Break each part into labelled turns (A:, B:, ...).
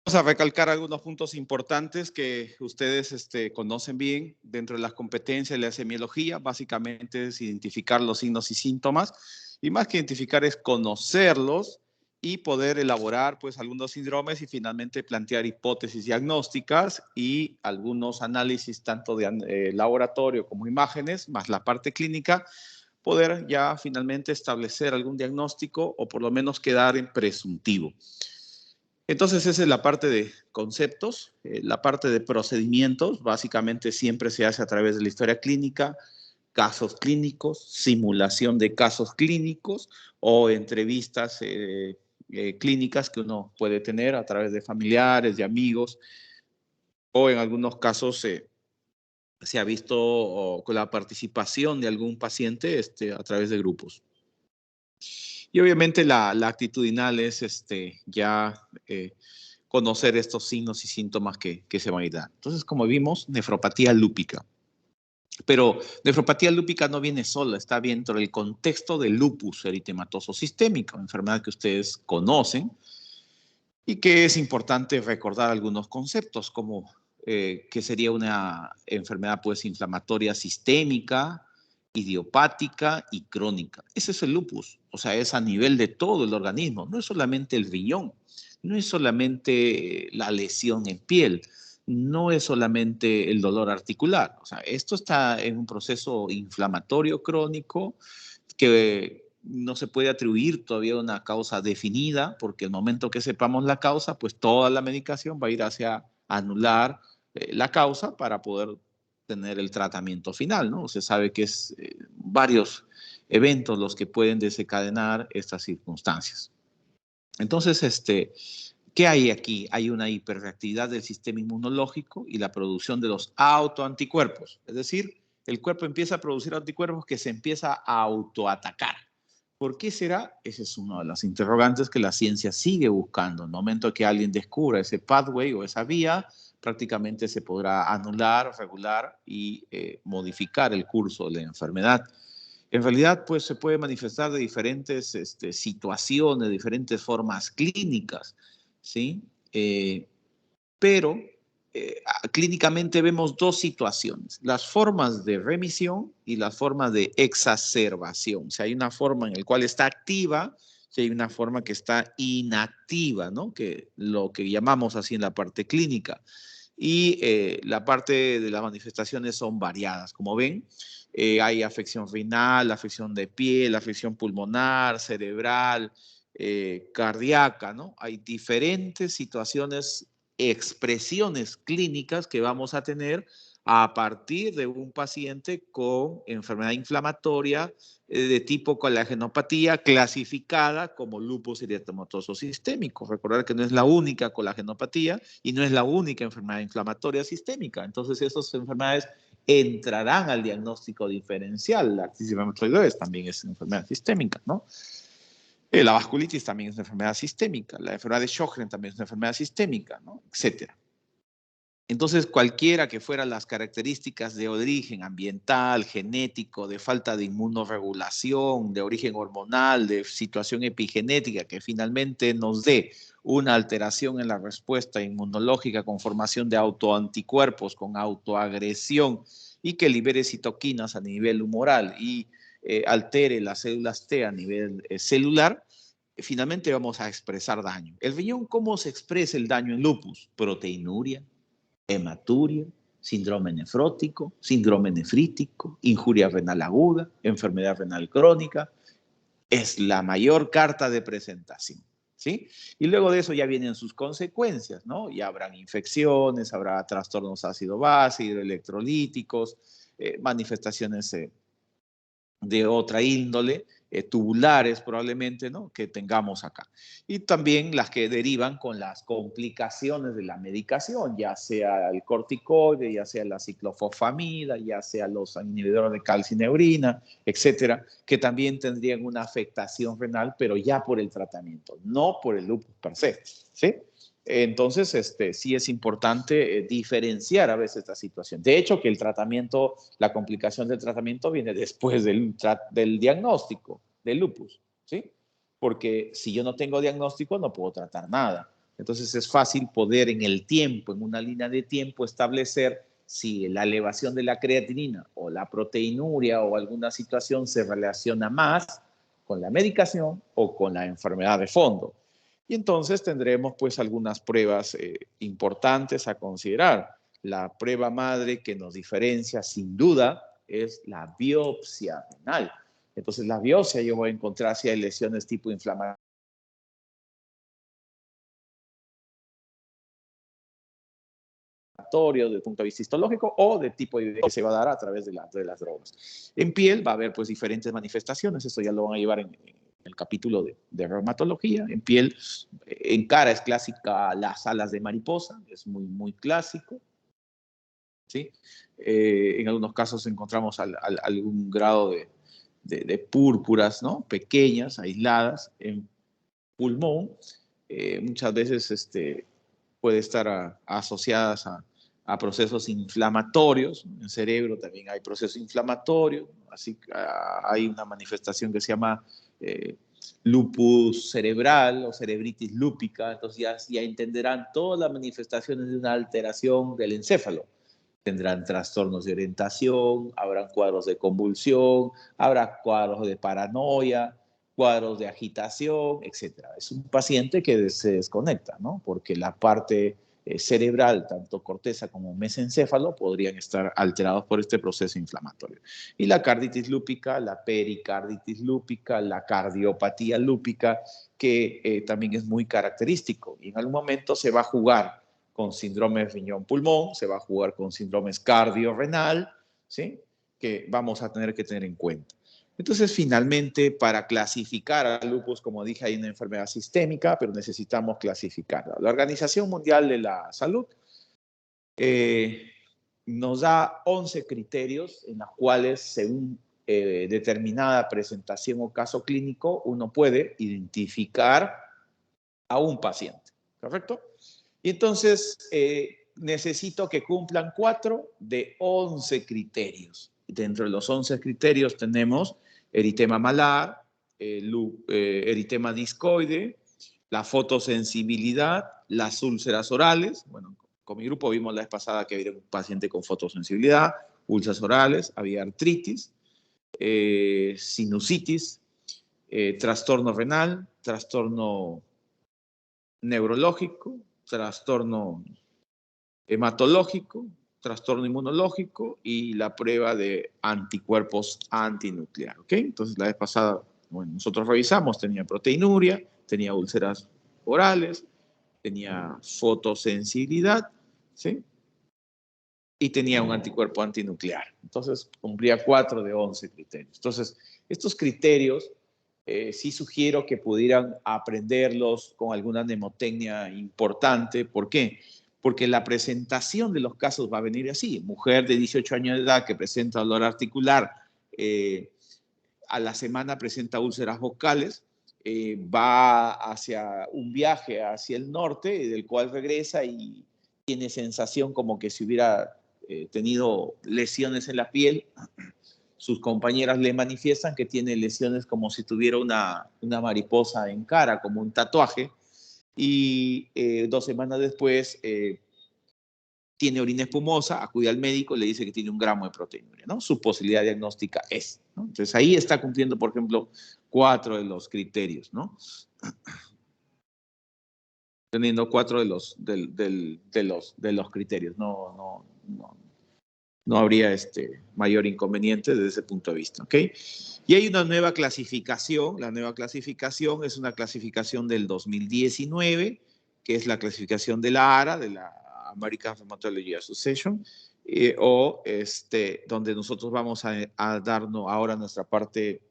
A: Vamos a recalcar algunos puntos importantes que ustedes conocen bien dentro de las competencias de la semiología. Básicamente es identificar los signos y síntomas, y más que identificar es conocerlos y poder elaborar pues algunos síndromes y finalmente plantear hipótesis diagnósticas y algunos análisis tanto de laboratorio como imágenes, más la parte clínica, poder ya finalmente establecer algún diagnóstico o por lo menos quedar en presuntivo. Entonces, esa es la parte de conceptos. La parte de procedimientos, básicamente siempre se hace a través de la historia clínica, casos clínicos, simulación de casos clínicos o entrevistas clínicas que uno puede tener a través de familiares, de amigos, o en algunos casos se ha visto con la participación de algún paciente a través de grupos. Y obviamente la actitudinal es ya conocer estos signos y síntomas que se van a ir dando. Entonces, como vimos, nefropatía lúpica. Pero nefropatía lúpica no viene sola, está dentro del contexto del lupus eritematoso sistémico, enfermedad que ustedes conocen y que es importante recordar algunos conceptos, como que sería una enfermedad pues inflamatoria sistémica, idiopática y crónica. Ese es el lupus, o sea, es a nivel de todo el organismo, no es solamente el riñón, no es solamente la lesión en piel, no es solamente el dolor articular, o sea, esto está en un proceso inflamatorio crónico que no se puede atribuir todavía una causa definida, porque el momento que sepamos la causa, pues toda la medicación va a ir hacia anular la causa para poder tener el tratamiento final, ¿no? Se sabe que es varios eventos los que pueden desencadenar estas circunstancias. Entonces, ¿qué hay aquí? Hay una hiperreactividad del sistema inmunológico y la producción de los autoanticuerpos. Es decir, el cuerpo empieza a producir anticuerpos que se empieza a autoatacar. ¿Por qué será? Esa es una de las interrogantes que la ciencia sigue buscando. En el momento que alguien descubra ese pathway o esa vía, prácticamente se podrá anular, regular y modificar el curso de la enfermedad. En realidad, pues se puede manifestar de diferentes situaciones, diferentes formas clínicas, ¿sí? Pero clínicamente vemos dos situaciones, las formas de remisión y las formas de exacerbación. O sea, hay una forma en la cual está activa y hay una forma que está inactiva, ¿no? Que lo que llamamos así en la parte clínica. Y la parte de las manifestaciones son variadas. Como ven, hay afección renal, afección de piel, afección pulmonar, cerebral, cardíaca, ¿no? Hay diferentes situaciones, expresiones clínicas que vamos a tener a partir de un paciente con enfermedad inflamatoria de tipo colagenopatía clasificada como lupus eritematoso sistémico. Recordar que no es la única colagenopatía y no es la única enfermedad inflamatoria sistémica. Entonces, esas enfermedades entrarán al diagnóstico diferencial. La artritis reumatoide también es una enfermedad sistémica, ¿no? La vasculitis también es una enfermedad sistémica. La enfermedad de Sjögren también es una enfermedad sistémica, ¿no? Etcétera. Entonces, cualquiera que fueran las características de origen ambiental, genético, de falta de inmunoregulación, de origen hormonal, de situación epigenética, que finalmente nos dé una alteración en la respuesta inmunológica con formación de autoanticuerpos, con autoagresión y que libere citoquinas a nivel humoral y altere las células T a nivel celular, finalmente vamos a expresar daño. El riñón, ¿cómo se expresa el daño en lupus? Proteinuria, hematuria, síndrome nefrótico, síndrome nefrítico, injuria renal aguda, enfermedad renal crónica. Es la mayor carta de presentación, ¿sí? Y luego de eso ya vienen sus consecuencias, ¿no? Ya habrán infecciones, habrá trastornos ácido-base, hidroelectrolíticos, manifestaciones de otra índole, tubulares probablemente, ¿no? Que tengamos acá. Y también las que derivan con las complicaciones de la medicación, ya sea el corticoide, ya sea la ciclofosfamida, ya sea los inhibidores de calcineurina, etcétera, que también tendrían una afectación renal, pero ya por el tratamiento, no por el lupus per se, ¿sí? Entonces, sí es importante diferenciar a veces esta situación. De hecho, que el tratamiento, la complicación del tratamiento viene después del diagnóstico del lupus, ¿sí? Porque si yo no tengo diagnóstico, no puedo tratar nada. Entonces es fácil poder en el tiempo, en una línea de tiempo, establecer si la elevación de la creatinina o la proteinuria o alguna situación se relaciona más con la medicación o con la enfermedad de fondo. Y entonces tendremos pues algunas pruebas importantes a considerar. La prueba madre que nos diferencia sin duda es la biopsia renal. Entonces la biopsia yo voy a encontrar si hay lesiones tipo inflamatoria desde el punto de vista histológico o de tipo de que se va a dar a través de las drogas. En piel va a haber pues diferentes manifestaciones, esto ya lo van a llevar en el capítulo de reumatología. En piel, en cara es clásica las alas de mariposa, es muy clásico. ¿Sí? En algunos casos encontramos algún grado de púrpuras, ¿no? Pequeñas, aisladas. En pulmón, muchas veces puede estar asociadas a procesos inflamatorios. En el cerebro también hay procesos inflamatorios, así hay una manifestación que se llama lupus cerebral o cerebritis lúpica, entonces ya entenderán todas las manifestaciones de una alteración del encéfalo. Tendrán trastornos de orientación, habrán cuadros de convulsión, habrá cuadros de paranoia, cuadros de agitación, etc. Es un paciente que se desconecta, ¿no? Porque la parte cerebral, tanto corteza como mesencéfalo, podrían estar alterados por este proceso inflamatorio. Y la carditis lúpica, la pericarditis lúpica, la cardiopatía lúpica, que también es muy característico. Y en algún momento se va a jugar con síndromes riñón-pulmón, se va a jugar con síndromes cardiorrenal, ¿sí? Que vamos a tener que tener en cuenta. Entonces, finalmente, para clasificar al lupus, como dije, hay una enfermedad sistémica, pero necesitamos clasificarla. La Organización Mundial de la Salud nos da 11 criterios en los cuales, según determinada presentación o caso clínico, uno puede identificar a un paciente, ¿correcto? Y entonces necesito que cumplan 4 de 11 criterios. Dentro de los 11 criterios tenemos eritema malar, eritema discoide, la fotosensibilidad, las úlceras orales. Bueno, con mi grupo vimos la vez pasada que había un paciente con fotosensibilidad, úlceras orales, había artritis, sinusitis, trastorno renal, trastorno neurológico, trastorno hematológico, trastorno inmunológico y la prueba de anticuerpos antinuclear. ¿Ok? Entonces, la vez pasada, bueno, nosotros revisamos, tenía proteinuria, tenía úlceras orales, tenía fotosensibilidad, ¿sí? Y tenía un anticuerpo antinuclear. Entonces, cumplía 4 de 11 criterios. Entonces, estos criterios sí sugiero que pudieran aprenderlos con alguna mnemotecnia importante. ¿Por qué? Porque la presentación de los casos va a venir así. Mujer de 18 años de edad que presenta dolor articular, a la semana presenta úlceras vocales, va hacia un viaje hacia el norte, del cual regresa y tiene sensación como que si hubiera tenido lesiones en la piel. Sus compañeras le manifiestan que tiene lesiones como si tuviera una mariposa en cara, como un tatuaje, y 2 semanas después tiene orina espumosa, acude al médico, le dice que tiene 1 gramo de proteinuria, ¿no? Su posibilidad diagnóstica es, ¿no? Entonces ahí está cumpliendo, por ejemplo, 4 de los criterios, ¿no? Teniendo 4 de los criterios, no habría mayor inconveniente desde ese punto de vista, ¿ok? Y hay una nueva clasificación, la nueva clasificación es una clasificación del 2019, que es la clasificación de la ARA, de la American Rheumatology Association, donde nosotros vamos a darnos ahora nuestra parte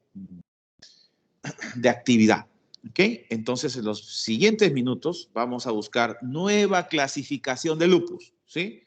A: de actividad, ¿ok? Entonces, en los siguientes minutos vamos a buscar nueva clasificación de lupus, ¿sí?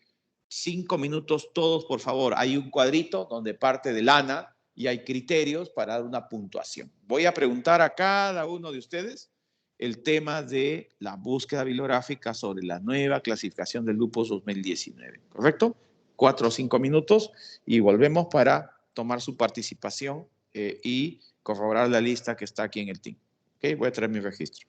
A: 5 minutos todos, por favor. Hay un cuadrito donde parte del ANA y hay criterios para dar una puntuación. Voy a preguntar a cada uno de ustedes el tema de la búsqueda bibliográfica sobre la nueva clasificación del lupus 2019, ¿correcto? 4 o 5 minutos y volvemos para tomar su participación y corroborar la lista que está aquí en el team. ¿Ok? Voy a traer mi registro.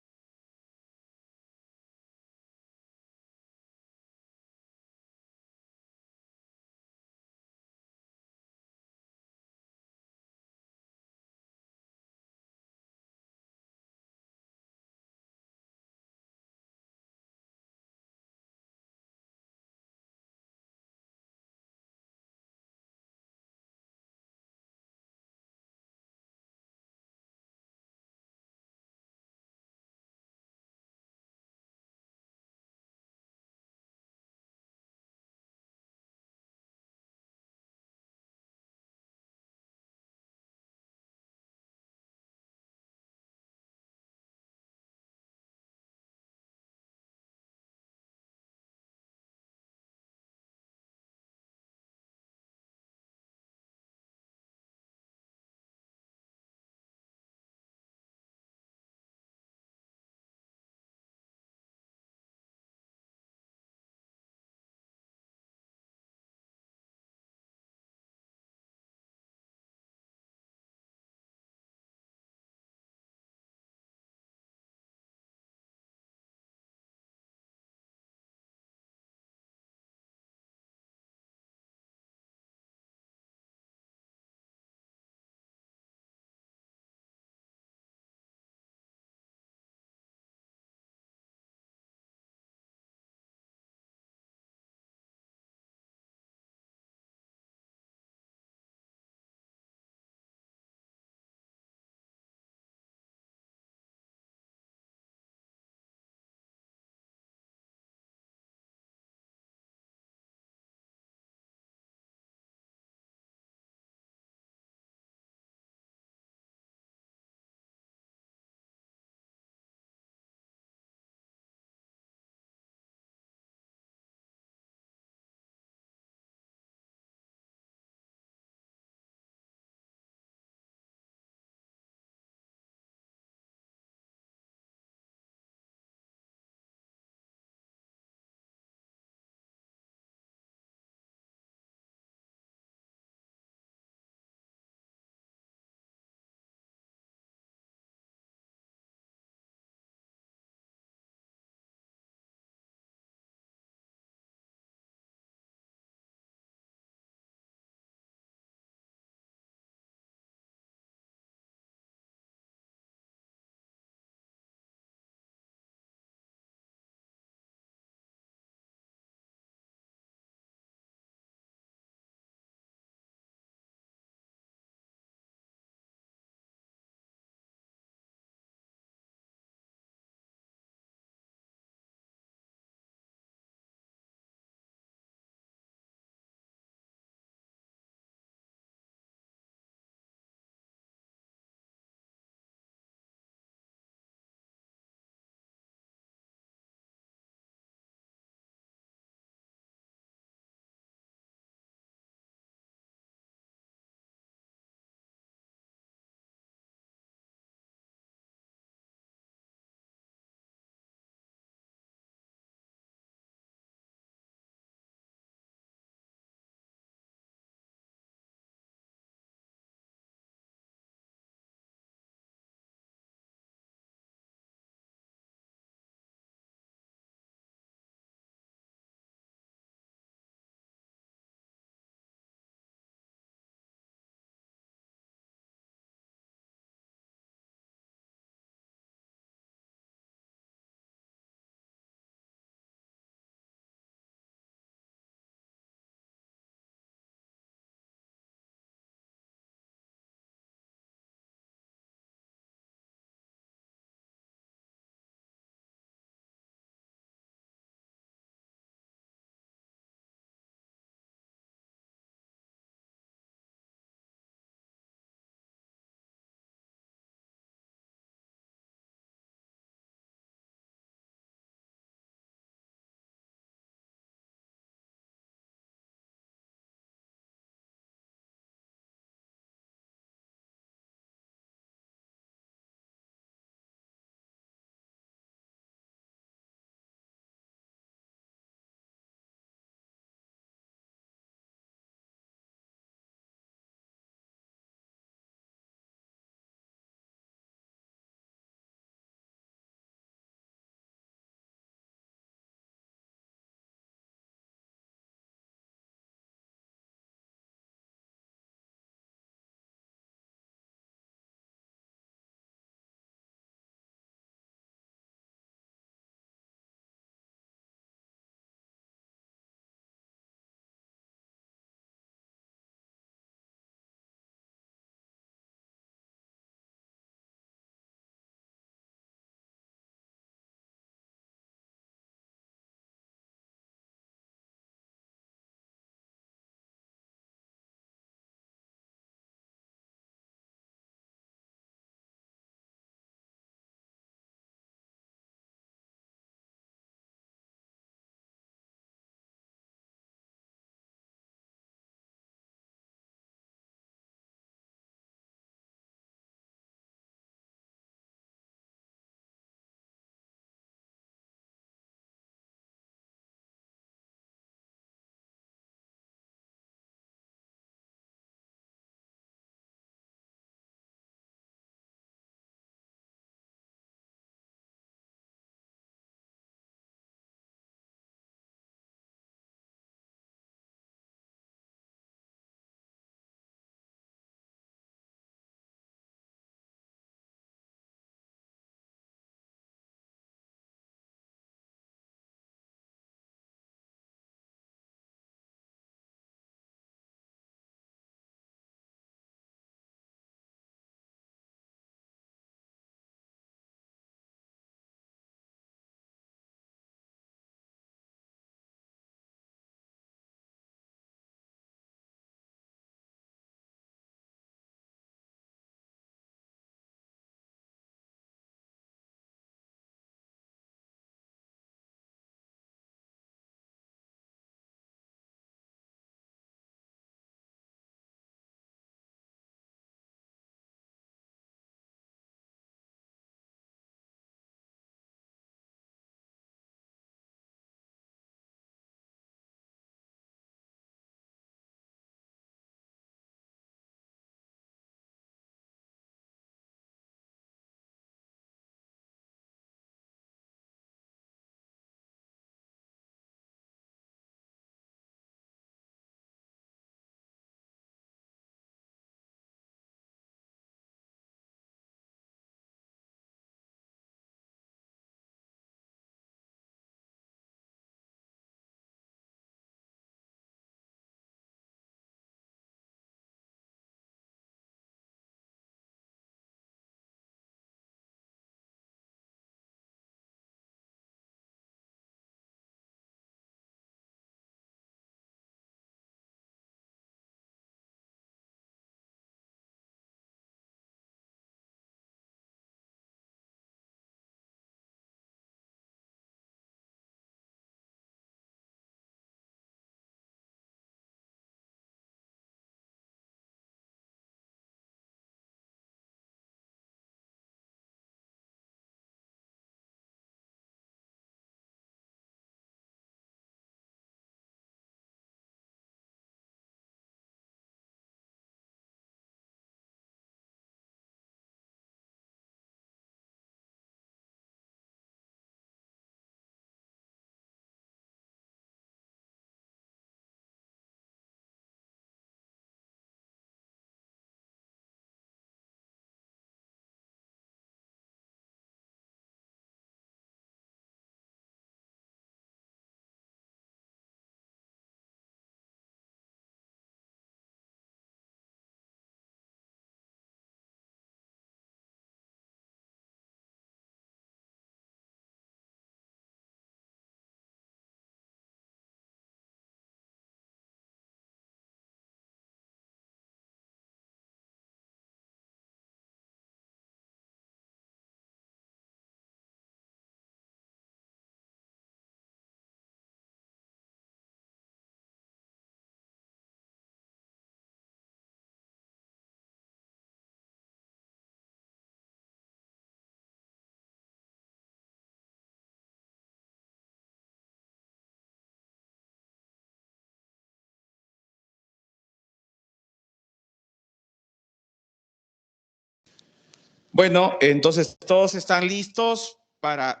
A: Bueno, entonces todos están listos para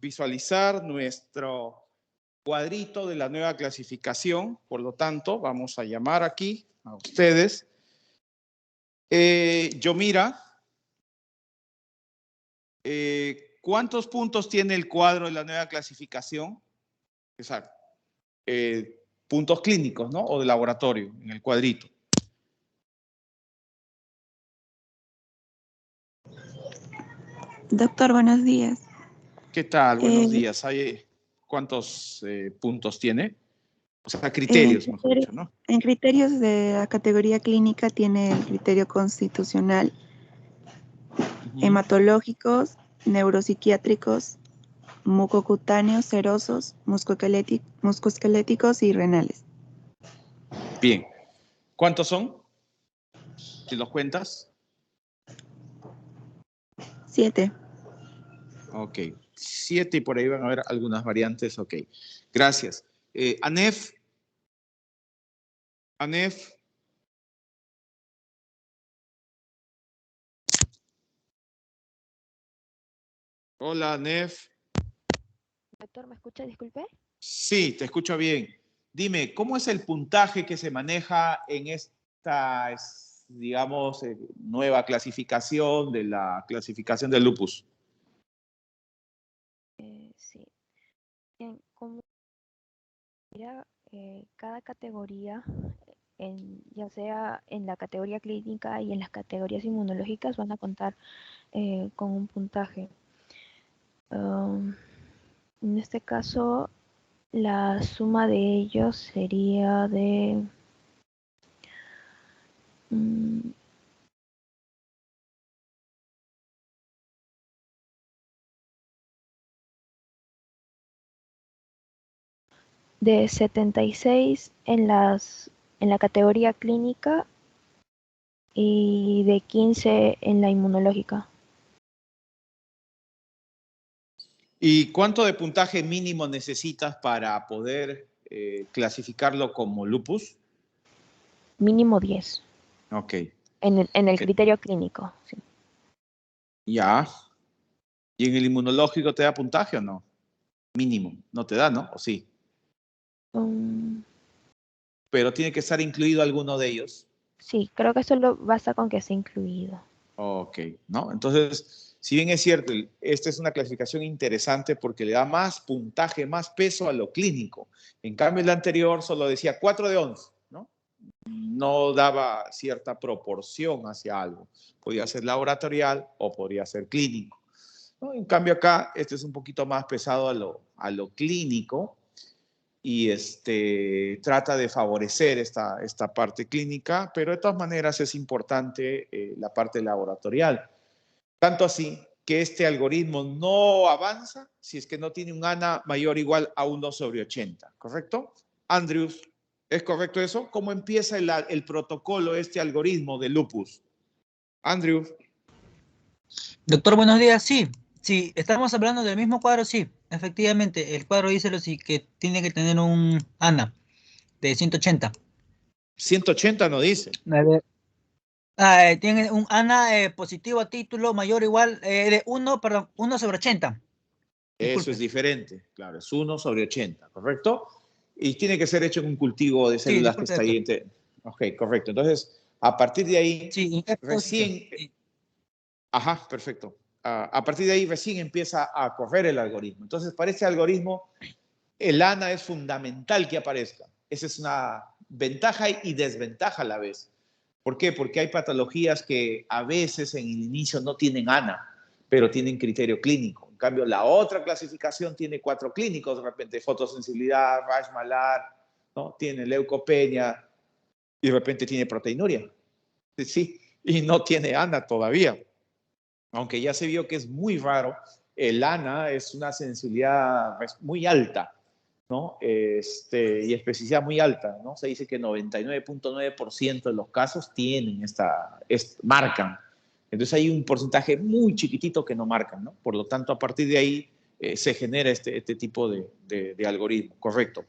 A: visualizar nuestro cuadrito de la nueva clasificación. Por lo tanto, vamos a llamar aquí a ustedes. Yomira, ¿cuántos puntos tiene el cuadro de la nueva clasificación? Exacto. Puntos clínicos, ¿no? O de laboratorio, en el cuadrito.
B: Doctor, buenos días.
A: ¿Qué tal? Buenos días. ¿Cuántos puntos tiene? O sea, criterios, mejor dicho, ¿no?
B: En criterios de la categoría clínica tiene el criterio constitucional, hematológicos, neuropsiquiátricos, mucocutáneos, serosos, musculoesqueléticos y renales.
A: Bien. ¿Cuántos son? Si los cuentas.
B: 7.
A: Ok. 7 y por ahí van a haber algunas variantes. Ok. Gracias. Anef. Anef. Hola, Anef.
C: Doctor, ¿me escucha? Disculpe.
A: Sí, te escucho bien. Dime, ¿cómo es el puntaje que se maneja en esta, digamos, nueva clasificación de la clasificación del lupus?
C: Sí. Bien, como mira, cada categoría, ya sea en la categoría clínica y en las categorías inmunológicas, van a contar con un puntaje. En este caso, la suma de ellos sería de de 76 en la categoría clínica y de 15 en la inmunológica.
A: ¿Y cuánto de puntaje mínimo necesitas para poder clasificarlo como lupus?
C: Mínimo 10.
A: Ok.
C: En el criterio clínico, sí.
A: Ya. ¿Y en el inmunológico te da puntaje o no? Mínimo. No te da, ¿no? ¿O sí? Pero tiene que estar incluido alguno de ellos.
C: Sí, creo que solo basta con que esté incluido.
A: Ok, ¿no? Entonces, si bien es cierto, esta es una clasificación interesante porque le da más puntaje, más peso a lo clínico. En cambio, el anterior solo decía 4 de 11, ¿no? No daba cierta proporción hacia algo. Podía ser laboratorial o podría ser clínico, ¿no? En cambio acá, este es un poquito más pesado a lo clínico y trata de favorecer esta parte clínica, pero de todas maneras es importante la parte laboratorial. Tanto así que este algoritmo no avanza si es que no tiene un ANA mayor o igual a 1/80, ¿correcto? Andrews, ¿es correcto eso? ¿Cómo empieza el protocolo, este algoritmo de lupus? Andrews.
D: Doctor, buenos días. Sí, sí, estamos hablando del mismo cuadro, sí, efectivamente. El cuadro dice que tiene que tener un ANA de 180.
A: 180 no dice.
D: A ver. Tiene un ANA positivo a título mayor o igual de 1/80.
A: Eso
D: Disculpe.
A: es diferente, claro, es 1/80, ¿correcto? Y tiene que ser hecho en un cultivo de
D: Sí,
A: células que
D: disculpe,
A: está
D: doctor.
A: ahí. Ok, correcto. Entonces, a partir de ahí,
D: Sí,
A: recién,
D: sí.
A: ajá, perfecto. A partir de ahí recién empieza a correr el algoritmo. Entonces, para este algoritmo, el ANA es fundamental que aparezca. Esa es una ventaja y desventaja a la vez. ¿Por qué? Porque hay patologías que a veces en el inicio no tienen ANA, pero tienen criterio clínico. En cambio, la otra clasificación tiene 4 clínicos, de repente fotosensibilidad, rash malar, ¿no? Tiene leucopenia y de repente tiene proteinuria. Sí, y no tiene ANA todavía. Aunque ya se vio que es muy raro, el ANA es una sensibilidad muy alta, ¿no? Y especificidad muy alta, ¿no? Se dice que 99.9% de los casos tienen marcan. Entonces hay un porcentaje muy chiquitito que no marcan, ¿no? Por lo tanto, a partir de ahí se genera este tipo de algoritmo, correcto.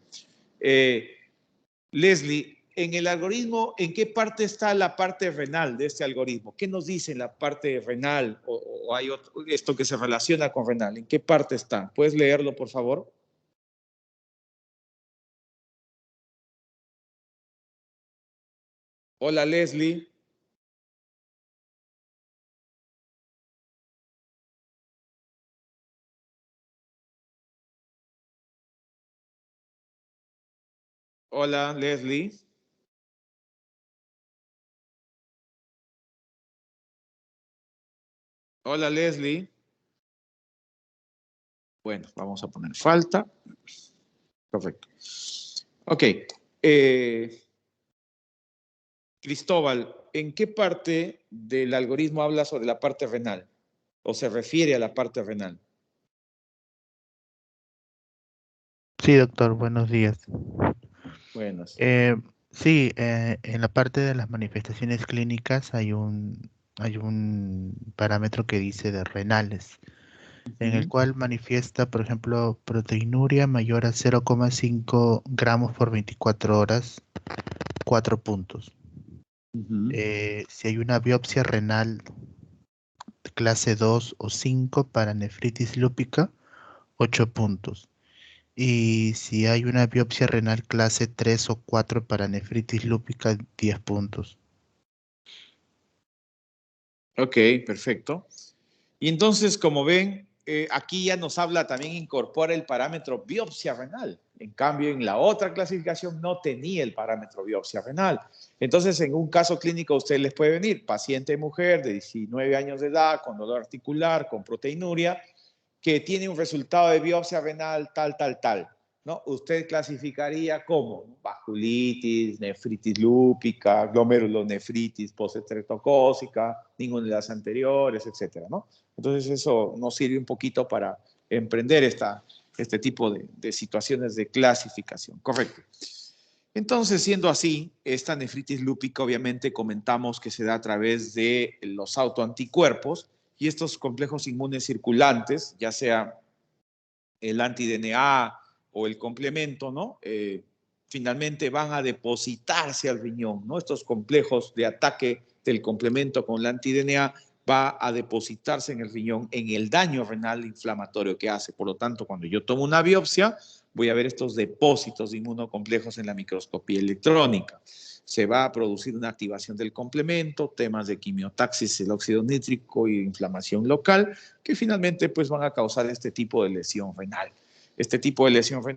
A: Leslie, en el algoritmo, ¿en qué parte está la parte renal de este algoritmo? ¿Qué nos dice en la parte renal? ¿O hay esto que se relaciona con renal? ¿En qué parte está? ¿Puedes leerlo, por favor? Hola, Leslie. Hola, Leslie. Hola, Leslie. Bueno, vamos a poner falta. Perfecto. Ok. Cristóbal, ¿en qué parte del algoritmo habla sobre la parte renal? ¿O se refiere a la parte renal?
E: Sí, doctor, buenos días.
A: Buenas.
E: Sí, en la parte de las manifestaciones clínicas hay un parámetro que dice de renales, en el cual manifiesta, por ejemplo, proteinuria mayor a 0,5 gramos por 24 horas, 4 puntos. Si hay una biopsia renal clase 2 o 5 para nefritis lúpica, 8 puntos. Y si hay una biopsia renal clase 3 o 4 para nefritis lúpica, 10 puntos.
A: Ok, perfecto. Y entonces, como ven, aquí ya nos habla, también incorpora el parámetro biopsia renal. En cambio, en la otra clasificación no tenía el parámetro biopsia renal. Entonces, en un caso clínico, a usted les puede venir paciente mujer de 19 años de edad, con dolor articular, con proteinuria, que tiene un resultado de biopsia renal tal, ¿no? Usted clasificaría como vasculitis, nefritis lúpica, glomerulonefritis postestreptocócica, ninguna de las anteriores, etcétera, ¿no? Entonces eso nos sirve un poquito para emprender este tipo de situaciones de clasificación. Correcto. Entonces, siendo así, esta nefritis lúpica obviamente comentamos que se da a través de los autoanticuerpos y estos complejos inmunes circulantes, ya sea el anti-DNA o el complemento, ¿no? Finalmente van a depositarse al riñón, ¿no? Estos complejos de ataque del complemento con el anti-DNA va a depositarse en el riñón en el daño renal inflamatorio que hace. Por lo tanto, cuando yo tomo una biopsia, voy a ver estos depósitos de inmunocomplejos en la microscopía electrónica. Se va a producir una activación del complemento, temas de quimiotaxis, el óxido nítrico y inflamación local, que finalmente pues van a causar este tipo de lesión renal. Este tipo de lesión renal